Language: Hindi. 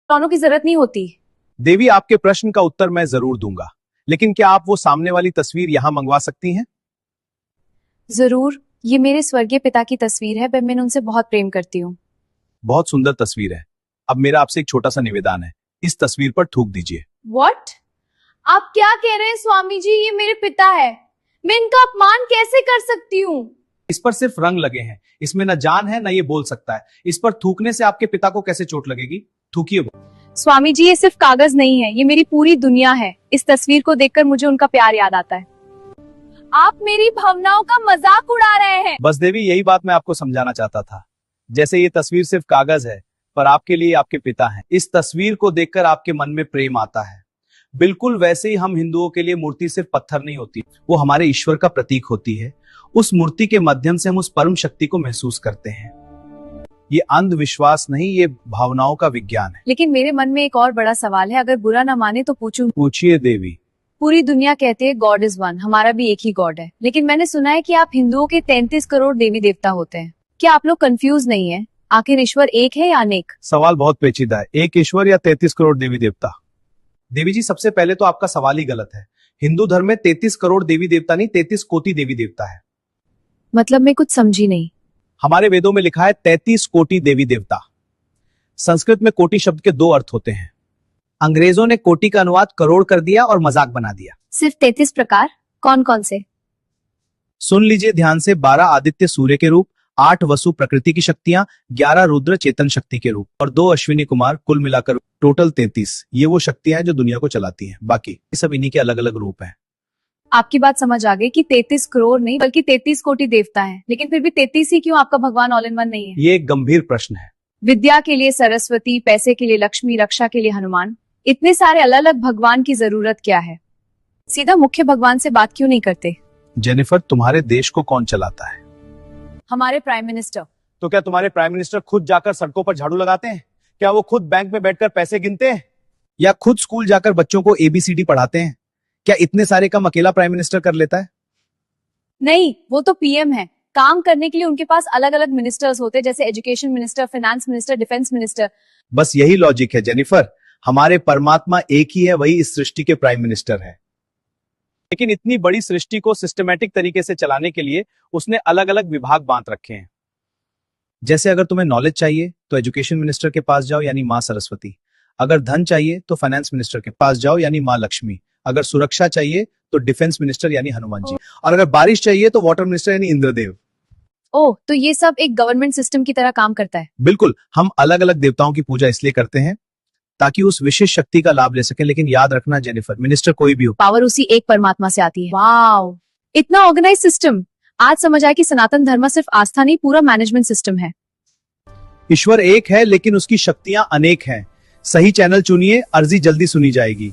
दोनों की जरूरत नहीं होती। देवी, आपके प्रश्न का उत्तर मैं जरूर दूंगा, लेकिन क्या आप वो सामने वाली तस्वीर यहां मंगवा सकती हैं? जरूर, ये मेरे स्वर्गीय पिता की तस्वीर है। मैं उनसे बहुत प्रेम करती हूँ। बहुत सुंदर तस्वीर है। अब मेरा आपसे एक छोटा सा निवेदन है, इस तस्वीर पर थूक दीजिए। What? आप क्या कह रहे हैं स्वामी जी? ये मेरे पिता है, मैं इनका अपमान कैसे कर सकती हूँ? इस पर सिर्फ रंग लगे हैं, इसमें न जान है न ये बोल सकता है। इस पर थूकने से आपके पिता को कैसे चोट लगेगी? थूकिए। स्वामी जी, ये सिर्फ कागज नहीं है, ये मेरी पूरी दुनिया है। इस तस्वीर को देखकर मुझे उनका प्यार याद आता है। आप मेरी भावनाओं का मजाक उड़ा रहे हैं। बस देवी, यही बात मैं आपको समझाना चाहता था। जैसे ये तस्वीर सिर्फ कागज है, पर आपके लिए आपके पिता हैं। इस तस्वीर को देखकर आपके मन में प्रेम आता है। बिल्कुल वैसे ही हम हिंदुओं के लिए मूर्ति सिर्फ पत्थर नहीं होती, वो हमारे ईश्वर का प्रतीक होती है। उस मूर्ति के माध्यम से हम उस परम शक्ति को महसूस करते हैं। ये अंधविश्वास नहीं, ये भावनाओं का विज्ञान है। लेकिन मेरे मन में एक और बड़ा सवाल है, अगर बुरा ना माने तो पूछूं? पूछिए देवी। पूरी दुनिया कहते हैं गॉड इज वन, हमारा भी एक ही गॉड है, लेकिन मैंने सुना है कि आप हिंदुओं के 33 करोड़ देवी देवता होते हैं। क्या आप लोग कंफ्यूज नहीं है? आखिर ईश्वर एक है या अनेक? सवाल बहुत पेचीदा है, एक ईश्वर या 33 करोड़ देवी देवता? देवी जी, सबसे पहले तो आपका सवाल ही गलत है। हिंदू धर्म में 33 करोड़ देवी देवता नहीं, 33 कोटि देवी देवता है। मतलब मैं कुछ समझी नहीं। हमारे वेदों में लिखा है 33 कोटि देवी देवता। संस्कृत में कोटि शब्द के दो अर्थ होते हैं। अंग्रेजों ने कोटि का अनुवाद करोड़ कर दिया और मजाक बना दिया। सिर्फ 33 प्रकार? कौन कौन से? सुन लीजिए ध्यान से। 12 आदित्य सूर्य के रूप, 8 वसु प्रकृति की शक्तियां, 11 रुद्र चेतन शक्ति के रूप और 2 अश्विनी कुमार, कुल मिलाकर टोटल 33। ये वो शक्तियां हैं जो दुनिया को चलाती हैं। बाकी सब इन्हीं के अलग अलग रूप हैं। आपकी बात समझ आ गई कि 33 करोड़ नहीं बल्कि 33 कोटि देवता हैं, लेकिन फिर भी 33 ही क्यों? आपका भगवान ऑल इन वन नहीं है? ये एक गंभीर प्रश्न है। विद्या के लिए सरस्वती, पैसे के लिए लक्ष्मी, रक्षा के लिए हनुमान, इतने सारे अलग अलग भगवान की जरूरत क्या है? सीधा मुख्य भगवान से बात क्यों नहीं करते? जेनिफर, तुम्हारे देश को कौन चलाता है? हमारे प्राइम मिनिस्टर। तो क्या तुम्हारे प्राइम मिनिस्टर खुद जाकर सड़कों पर झाड़ू लगाते हैं? क्या वो खुद बैंक में बैठकर पैसे गिनते हैं? या खुद स्कूल जाकर बच्चों को ABCD पढ़ाते हैं? क्या इतने सारे काम अकेला प्राइम मिनिस्टर कर लेता है? नहीं, वो तो PM है। काम करने के लिए उनके पास अलग अलग मिनिस्टर्स होते हैं, जैसे education minister, finance minister, defence minister. बस यही लॉजिक है जेनिफर। हमारे परमात्मा एक ही है, वही इस सृष्टि के प्राइम मिनिस्टर है। लेकिन इतनी बड़ी सृष्टि को सिस्टमैटिक तरीके से चलाने के लिए उसने अलग अलग विभाग बांट रखे हैं। जैसे अगर तुम्हें नॉलेज चाहिए तो एजुकेशन मिनिस्टर के पास जाओ, यानी माँ सरस्वती। अगर धन चाहिए तो फाइनेंस मिनिस्टर के पास जाओ, यानी माँ लक्ष्मी। अगर सुरक्षा चाहिए तो डिफेंस मिनिस्टर यानी हनुमान जी। और अगर बारिश चाहिए तो वाटर मिनिस्टर यानी इंद्रदेव। ओह, तो ये सब एक गवर्नमेंट सिस्टम की तरह काम करता है? बिल्कुल। हम अलग अलग देवताओं की पूजा इसलिए करते हैं ताकि उस विशेष शक्ति का लाभ ले सके। लेकिन याद रखना जेनिफर, मिनिस्टर कोई भी हो, पावर उसी एक परमात्मा से आती है। वाओ, इतना ऑर्गेनाइज सिस्टम। आज समझ आया कि सनातन धर्म सिर्फ आस्था नहीं, पूरा मैनेजमेंट सिस्टम है। ईश्वर एक है लेकिन उसकी शक्तियां अनेक हैं। सही चैनल चुनिए, अर्जी जल्दी सुनी जाएगी।